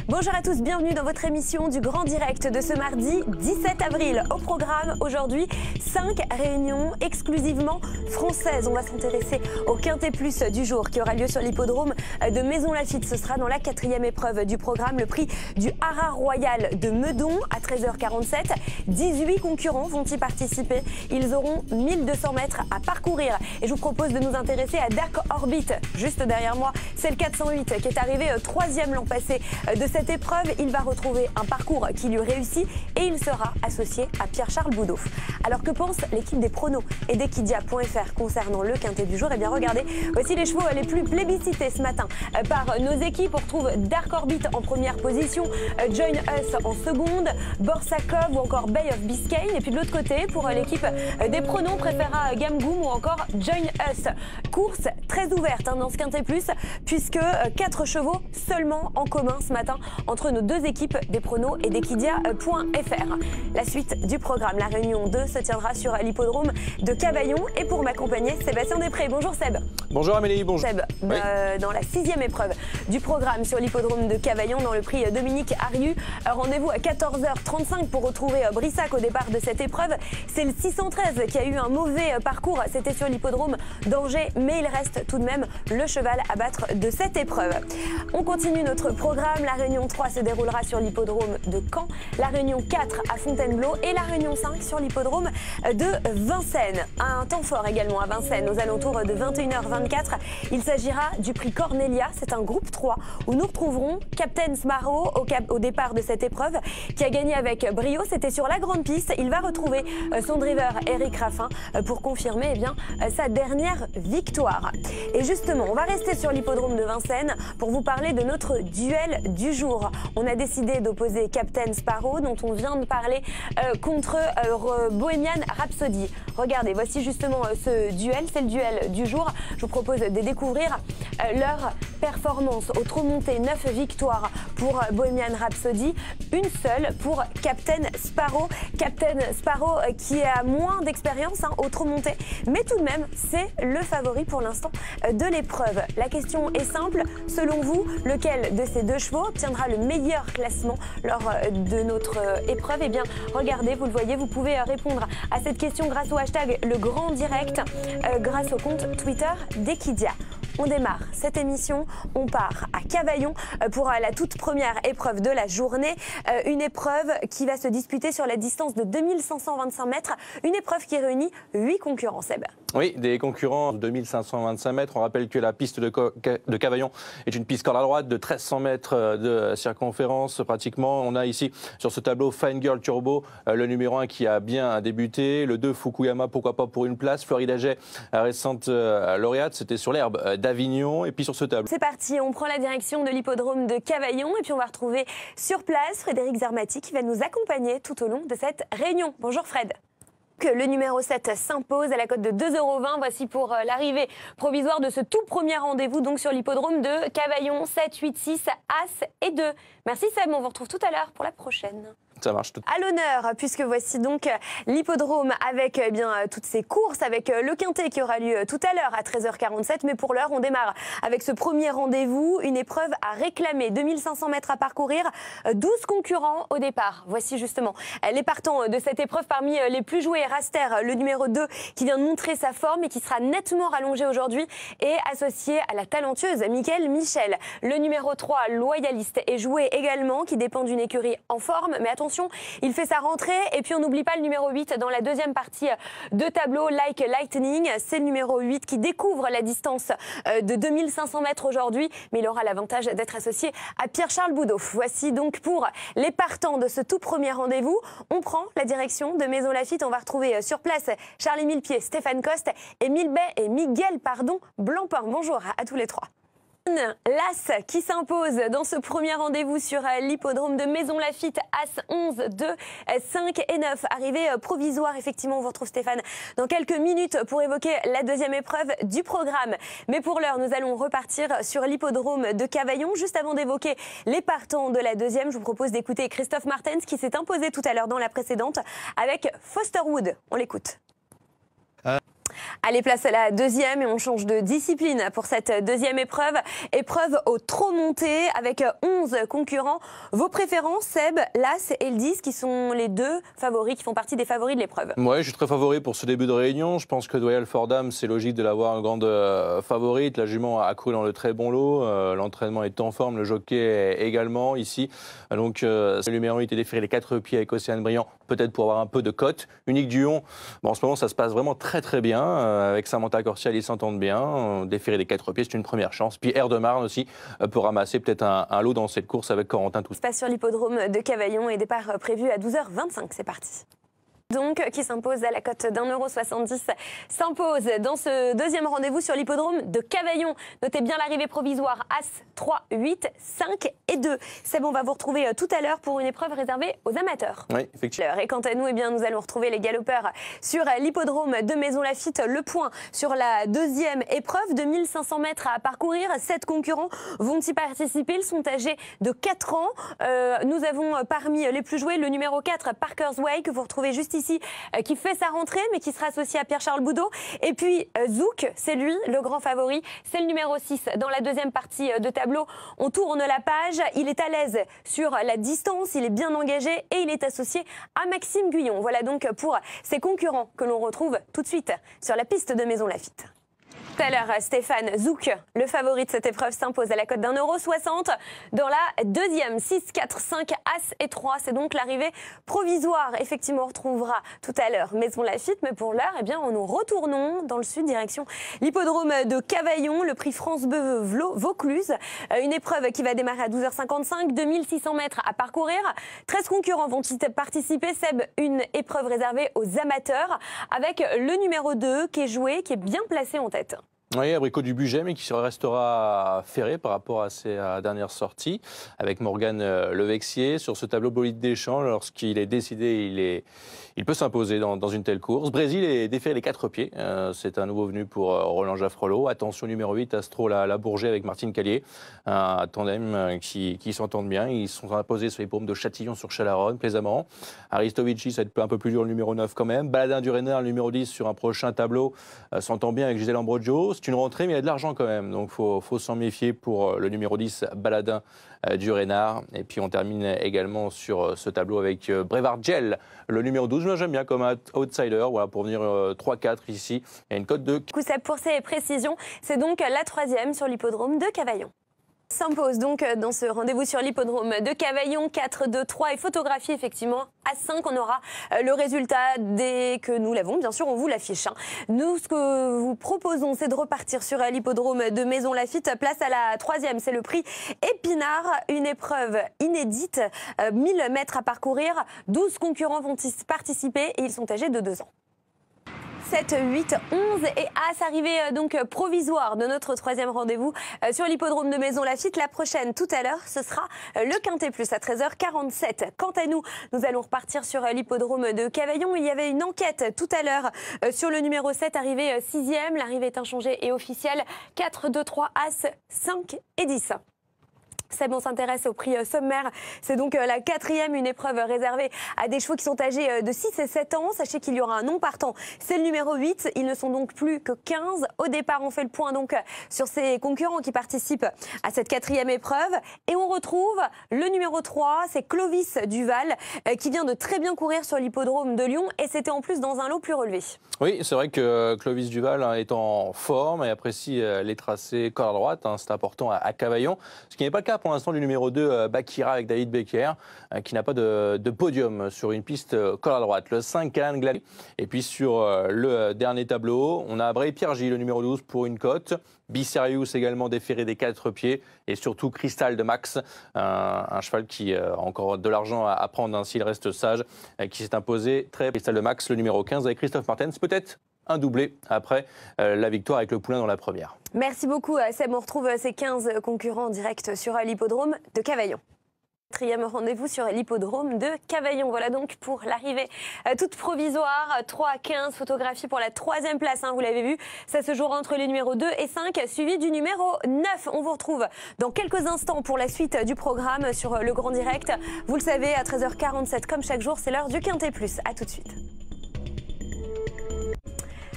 Bonjour à tous, bienvenue dans votre émission du Grand Direct de ce mardi 17 avril. Au programme aujourd'hui, 5 réunions exclusivement françaises. On va s'intéresser au Quintet Plus du jour qui aura lieu sur l'hippodrome de Maison Lafitte. Ce sera dans la 4e épreuve du programme, le prix du Haras Royal de Meudon à 13h47. 18 concurrents vont y participer. Ils auront 1200 mètres à parcourir. Et je vous propose de nous intéresser à Dark Orbit, juste derrière moi. C'est le 408 qui est arrivé 3e l'an passé de cette épreuve. Il va retrouver un parcours qui lui réussit et il sera associé à Pierre-Charles Boudot. Alors que pense l'équipe des pronos et d'Equidia.fr concernant le Quintet du jour? Eh bien regardez, voici les chevaux les plus plébiscités ce matin par nos équipes. On retrouve Dark Orbit en première position, Join Us en seconde, Borsakov ou encore Bay of Biscayne. Et puis de l'autre côté, pour l'équipe des pronos, on préférera Gamgoum ou encore Join Us. Course très ouverte dans ce Quintet Plus, puisque 4 chevaux seulement en commun ce matin entre nos deux équipes des pronos et d'Equidia.fr. La suite du programme, la réunion 2, se tiendra sur l'hippodrome de Cavaillon. Et pour m'accompagner, Sébastien Després. Bonjour Seb. Bonjour Amélie, bonjour. Seb, oui. Dans la 6e épreuve du programme sur l'hippodrome de Cavaillon, dans le prix Dominique Ariu. Rendez-vous à 14h35 pour retrouver Brissac au départ de cette épreuve. C'est le 613 qui a eu un mauvais parcours. C'était sur l'hippodrome d'Angers, mais il reste tout de même le cheval à battre de cette épreuve. On continue notre programme. La réunion 3 se déroulera sur l'hippodrome de Caen, la réunion 4 à Fontainebleau et la réunion 5 sur l'hippodrome de Vincennes. Un temps fort également à Vincennes aux alentours de 21h24. Il s'agira du prix Cornelia. C'est un groupe 3 où nous retrouverons Captain Sparrow au départ de cette épreuve qui a gagné avec brio. C'était sur la grande piste. Il va retrouver son driver Eric Raffin pour confirmer sa dernière victoire. Et justement, on va rester sur l'hippodrome de Vincennes pour vous parler de notre duel du jour. On a décidé d'opposer Captain Sparrow, dont on vient de parler, contre Bohemian Rhapsody. Regardez, voici justement ce duel, c'est le duel du jour. Je vous propose de découvrir leur performance. Au trot monté, 9 victoires pour Bohemian Rhapsody, une seule pour Captain Sparrow. Captain Sparrow qui a moins d'expérience au trot monté, mais tout de même, c'est le favori pour l'instant de l'épreuve. La question est simple, selon vous, lequel de ces deux chevaux obtiendra le meilleur classement lors de notre épreuve? Eh bien, regardez, vous le voyez, vous pouvez répondre à cette question grâce au hashtag Le Grand Direct, grâce au compte Twitter d'Equidia. On démarre cette émission, on part à Cavaillon pour la toute première épreuve de la journée. Une épreuve qui va se disputer sur la distance de 2525 mètres. Une épreuve qui réunit 8 concurrents, Seb. Oui, des concurrents de 2525 mètres. On rappelle que la piste de Cavaillon est une piste corde à droite de 1300 mètres de circonférence pratiquement. On a ici sur ce tableau Fine Girl Turbo, le numéro 1 qui a bien débuté. Le 2 Fukuyama, pourquoi pas pour une place. Florida J, récente lauréate, c'était sur l'herbe d'Avignon. Et puis sur ce tableau. C'est parti, on prend la direction de l'hippodrome de Cavaillon et puis on va retrouver sur place Frédéric Zermati qui va nous accompagner tout au long de cette réunion. Bonjour Fred. Le numéro 7 s'impose à la cote de 2,20 €. Voici pour l'arrivée provisoire de ce tout premier rendez-vous donc sur l'hippodrome de Cavaillon. 7, 8, 6, As et 2. Merci Sam, on vous retrouve tout à l'heure pour la prochaine. Ça marche. À l'honneur, puisque voici donc l'hippodrome avec toutes ces courses, avec le Quintet qui aura lieu tout à l'heure à 13h47. Mais pour l'heure, on démarre avec ce premier rendez-vous, une épreuve à réclamer. 2500 mètres à parcourir, 12 concurrents au départ. Voici justement les partants de cette épreuve. Parmi les plus joués, Raster, le numéro 2, qui vient de montrer sa forme et qui sera nettement rallongé aujourd'hui, et associé à la talentueuse Mickaël Michel. Le numéro 3, Loyaliste, est joué également, qui dépend d'une écurie en forme. Mais attention, il fait sa rentrée. Et puis on n'oublie pas le numéro 8 dans la deuxième partie de tableau, Like Lightning. C'est le numéro 8 qui découvre la distance de 2500 mètres aujourd'hui, mais il aura l'avantage d'être associé à Pierre-Charles Boudot. Voici donc pour les partants de ce tout premier rendez-vous. On prend la direction de Maison Lafitte. On va retrouver sur place Charlie Millepied, Stéphane Coste et Miguel Blancpain. Bonjour à tous les trois. L'As qui s'impose dans ce premier rendez-vous sur l'hippodrome de Maison Lafitte. As 11, 2, 5 et 9. Arrivée provisoire, effectivement, on vous retrouve Stéphane dans quelques minutes pour évoquer la deuxième épreuve du programme. Mais pour l'heure, nous allons repartir sur l'hippodrome de Cavaillon. Juste avant d'évoquer les partants de la deuxième, je vous propose d'écouter Christophe Martens qui s'est imposé tout à l'heure dans la précédente avec Fosterwood. On l'écoute. Allez, place à la deuxième et on change de discipline pour cette deuxième épreuve. Épreuve au trot monté avec 11 concurrents. Vos préférences, Seb, l'As et le 10 qui sont les deux favoris, qui font partie des favoris de l'épreuve. Ouais, je suis très favori pour ce début de réunion. Je pense que Doyal Fordham, c'est logique de l'avoir en grande favorite. La jument a couru dans le très bon lot. L'entraînement est en forme, le jockey également ici. Donc, le numéro 8 est déféré les 4 pieds avec Océane Brillant, peut-être pour avoir un peu de cote. Unique du Lion, en ce moment, ça se passe vraiment très bien. Avec Samantha Corsial, ils s'entendent bien. Déféré les 4 pieds, c'est une première chance. Puis Air de Marne aussi, pour ramasser peut-être un lot dans cette course avec Corentin Toussaint. Passe sur l'hippodrome de Cavaillon et départ prévu à 12h25. C'est parti. Donc, qui s'impose à la cote d'1,70 €, s'impose dans ce deuxième rendez-vous sur l'hippodrome de Cavaillon. Notez bien l'arrivée provisoire As, 3, 8, 5 et 2. C'est bon, on va vous retrouver tout à l'heure pour une épreuve réservée aux amateurs. Oui, effectivement. Et quant à nous, nous allons retrouver les galopeurs sur l'hippodrome de Maison Lafitte. Le point sur la deuxième épreuve de 1500 mètres à parcourir. 7 concurrents vont y participer. Ils sont âgés de 4 ans. Nous avons parmi les plus joués le numéro 4, Parker's Way, que vous retrouvez juste ici, qui fait sa rentrée, mais qui sera associé à Pierre-Charles Boudot. Et puis Zouk, c'est lui, le grand favori. C'est le numéro 6 dans la deuxième partie de tableau. On tourne la page. Il est à l'aise sur la distance, il est bien engagé et il est associé à Maxime Guyon. Voilà donc pour ces concurrents que l'on retrouve tout de suite sur la piste de Maison Lafitte. Tout à l'heure, Stéphane Zouk, le favori de cette épreuve, s'impose à la cote d'1,60 €. Dans la deuxième, 6, 4, 5, As et 3. C'est donc l'arrivée provisoire. Effectivement, on retrouvera tout à l'heure Maison Lafitte. Mais pour l'heure, nous retournons dans le sud, direction l'hippodrome de Cavaillon, le prix France Bleu Vaucluse. Une épreuve qui va démarrer à 12h55, 2600 mètres à parcourir. 13 concurrents vont y participer. Seb, une épreuve réservée aux amateurs avec le numéro 2 qui est joué, qui est bien placé en tête. Oui, Abricot du Bugey, mais qui restera ferré par rapport à ses dernières sorties, avec Morgane Levexier. Sur ce tableau bolide des champs, lorsqu'il est décidé, il peut s'imposer dans une telle course. Brésil est déféré les 4 pieds. C'est un nouveau venu pour Roland Jaffrelot. Attention, numéro 8, Astro la Bourget avec Martine Callier. Un tandem qui s'entendent bien. Ils sont imposés sur les paumes de Châtillon sur Chalaronne, plaisamment. Aristovici, ça va être un peu plus dur, le numéro 9 quand même. Baladin du Renard, le numéro 10 sur un prochain tableau, s'entend bien avec Gisèle Ambrogio. C'est une rentrée, mais il y a de l'argent quand même. Donc, il faut s'en méfier pour le numéro 10, Baladin du Renard. Et puis, on termine également sur ce tableau avec Brevard Gel, le numéro 12. Moi, j'aime bien comme outsider, voilà, pour venir 3-4 ici. Il y a une cote de... Pour ces précisions, c'est donc la troisième sur l'hippodrome de Cavaillon. S'impose donc dans ce rendez-vous sur l'hippodrome de Cavaillon, 4, 2, 3 et photographie effectivement à 5. On aura le résultat dès que nous l'avons. Bien sûr, on vous l'affiche. Nous, ce que vous proposons, c'est de repartir sur l'hippodrome de Maison Lafitte. Place à la troisième, c'est le prix Épinard. Une épreuve inédite, 1000 mètres à parcourir. 12 concurrents vont y participer et ils sont âgés de 2 ans. 7, 8, 11 et As, arrivée donc provisoire de notre troisième rendez-vous sur l'hippodrome de Maison Lafitte. La prochaine, tout à l'heure, ce sera le Quintet Plus à 13h47. Quant à nous, nous allons repartir sur l'hippodrome de Cavaillon. Il y avait une enquête tout à l'heure sur le numéro 7, arrivé 6e. L'arrivée est inchangée et officielle. 4, 2, 3, As, 5 et 10. C'est bon, on s'intéresse au prix sommaire. C'est donc la quatrième, une épreuve réservée à des chevaux qui sont âgés de 6 et 7 ans. Sachez qu'il y aura un non partant. C'est le numéro 8. Ils ne sont donc plus que 15. Au départ, on fait le point donc sur ces concurrents qui participent à cette quatrième épreuve. Et on retrouve le numéro 3. C'est Clovis Duval qui vient de très bien courir sur l'hippodrome de Lyon. Et c'était en plus dans un lot plus relevé. Oui, c'est vrai que Clovis Duval est en forme et apprécie les tracés corde à droite. C'est important à Cavaillon. Ce qui n'est pas le cas pour l'instant du numéro 2, Bakira avec David Becker, qui n'a pas de podium sur une piste corde à droite. Le 5, Cannes Glali. Et puis sur le dernier tableau, on a Bray Pierre J, le numéro 12, pour une cote. Bicerius également déféré des 4 pieds. Et surtout Cristal de Max, un cheval qui a encore de l'argent à prendre s'il reste sage, qui s'est imposé très. Cristal de Max, le numéro 15, avec Christophe Martens. Peut-être un doublé après la victoire avec le poulain dans la première. Merci beaucoup Seb, on retrouve ces 15 concurrents en direct sur l'hippodrome de Cavaillon. Quatrième rendez-vous sur l'hippodrome de Cavaillon. Voilà donc pour l'arrivée toute provisoire. 3-15 photographies pour la troisième place, vous l'avez vu. Ça se jouera entre les numéros 2 et 5, suivi du numéro 9. On vous retrouve dans quelques instants pour la suite du programme sur le Grand Direct. Vous le savez, à 13h47, comme chaque jour, c'est l'heure du Quintet Plus. À tout de suite.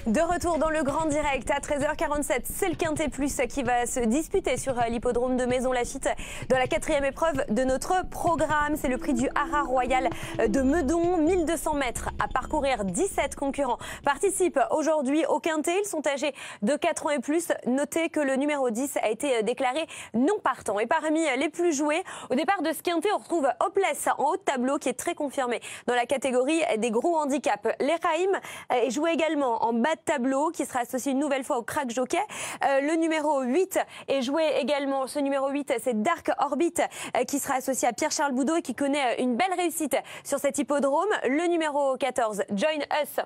De retour dans le grand direct à 13h47, c'est le Quintet Plus qui va se disputer sur l'hippodrome de Maisons-Laffitte dans la 4e épreuve de notre programme. C'est le prix du Haras Royal de Meudon, 1200 mètres à parcourir. 17 concurrents participent aujourd'hui au Quintet. Ils sont âgés de 4 ans et plus. Notez que le numéro 10 a été déclaré non partant. Et parmi les plus joués, au départ de ce Quintet, on retrouve Hopeless en haut de tableau qui est très confirmé dans la catégorie des gros handicaps. L'Eraim est joué également en bas de tableau qui sera associé une nouvelle fois au crack jockey. Le numéro 8 est joué également. Ce numéro 8, c'est Dark Orbit qui sera associé à Pierre-Charles Boudot et qui connaît une belle réussite sur cet hippodrome. Le numéro 14, Join Us,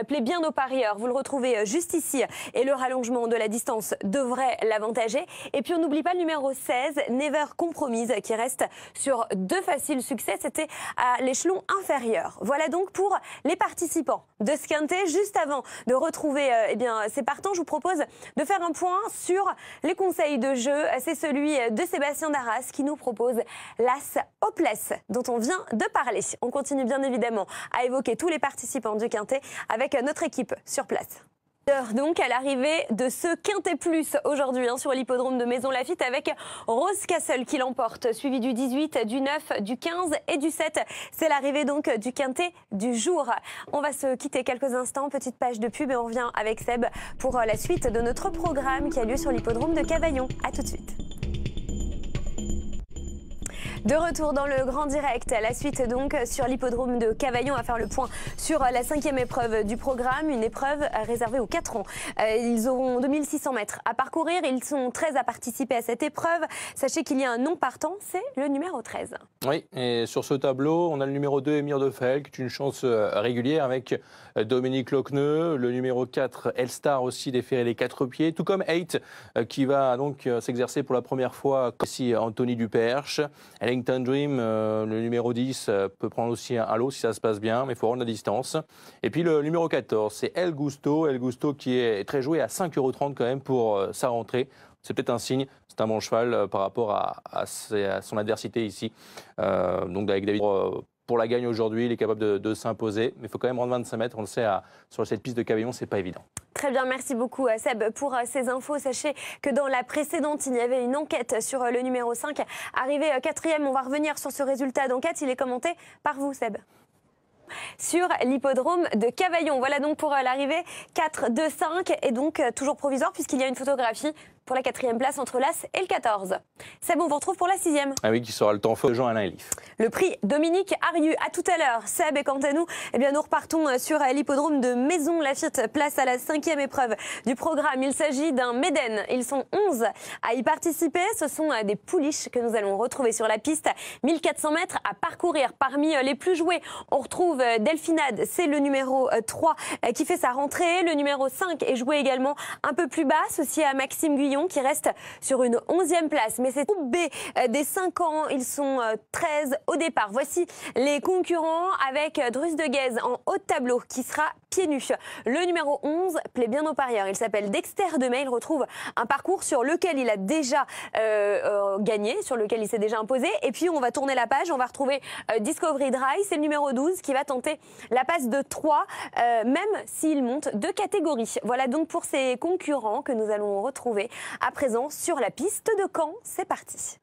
plaît bien aux parieurs. Vous le retrouvez juste ici et le rallongement de la distance devrait l'avantager. Et puis on n'oublie pas le numéro 16, Never Compromise, qui reste sur 2 faciles succès. C'était à l'échelon inférieur. Voilà donc pour les participants de ce Quintet. Juste avant de retrouver ces partants, je vous propose de faire un point sur les conseils de jeu. C'est celui de Sébastien Darras qui nous propose l'As Hopeless dont on vient de parler. On continue bien évidemment à évoquer tous les participants du Quintet avec notre équipe sur place. Donc à l'arrivée de ce Quintet Plus aujourd'hui sur l'hippodrome de Maisons-Laffitte avec Rose Castle qui l'emporte, suivi du 18, du 9, du 15 et du 7. C'est l'arrivée donc du Quintet du jour. On va se quitter quelques instants, petite page de pub et on revient avec Seb pour la suite de notre programme qui a lieu sur l'hippodrome de Cavaillon. A tout de suite. De retour dans le grand direct, la suite donc sur l'hippodrome de Cavaillon à faire le point sur la 5e épreuve du programme, une épreuve réservée aux 4 ans. Ils auront 2600 mètres à parcourir, ils sont 13 à participer à cette épreuve. Sachez qu'il y a un non partant, c'est le numéro 13. Oui, et sur ce tableau, on a le numéro 2, Émir de Felk, une chance régulière avec Dominique Lochneux, le numéro 4, Elstar aussi déféré les 4 pieds, tout comme 8 qui va donc s'exercer pour la première fois, ici Anthony Duperche. Ellington Dream, le numéro 10, peut prendre aussi un lot si ça se passe bien, mais il faut rendre la distance. Et puis le numéro 14, c'est El Gusto qui est très joué à 5,30 € quand même pour sa rentrée. C'est peut-être un signe, c'est un bon cheval par rapport à son adversité ici. Donc avec David pour la gagne aujourd'hui, il est capable de s'imposer, mais il faut quand même rendre 25 mètres, on le sait, sur cette piste de Cavaillon, c'est pas évident. Très bien, merci beaucoup Seb pour ces infos. Sachez que dans la précédente, il y avait une enquête sur le numéro 5. Arrivé 4e, on va revenir sur ce résultat d'enquête. Il est commenté par vous Seb. Sur l'hippodrome de Cavaillon. Voilà donc pour l'arrivée 4, 2, 5 et donc toujours provisoire puisqu'il y a une photographie pour la 4e place entre l'As et le 14. Seb, on vous retrouve pour la 6e. Ah oui, qui sera le temps fort de Jean-Alain Elif. Le prix Dominique Ariu. À tout à l'heure. Seb, et quant à nous, nous repartons sur l'hippodrome de Maisons-Laffitte. Place à la 5e épreuve du programme. Il s'agit d'un Méden. Ils sont 11 à y participer. Ce sont des pouliches que nous allons retrouver sur la piste. 1400 mètres à parcourir. Parmi les plus joués, on retrouve Delphinade. C'est le numéro 3 qui fait sa rentrée. Le numéro 5 est joué également un peu plus bas, associé à Maxime Guyon qui reste sur une 11e place. Mais c'est groupe B des 5 ans. Ils sont 13 au départ. Voici les concurrents avec Drus de Guez en haut de tableau qui sera pieds nus. Le numéro 11 plaît bien aux parieurs. Il s'appelle Dexter Demey. Il retrouve un parcours sur lequel il a déjà gagné, sur lequel il s'est déjà imposé. Et puis on va tourner la page. On va retrouver Discovery Dry. C'est le numéro 12 qui va tenter la passe de 3, même s'il monte de catégorie. Voilà donc pour ces concurrents que nous allons retrouver à présent sur la piste de Caen. C'est parti.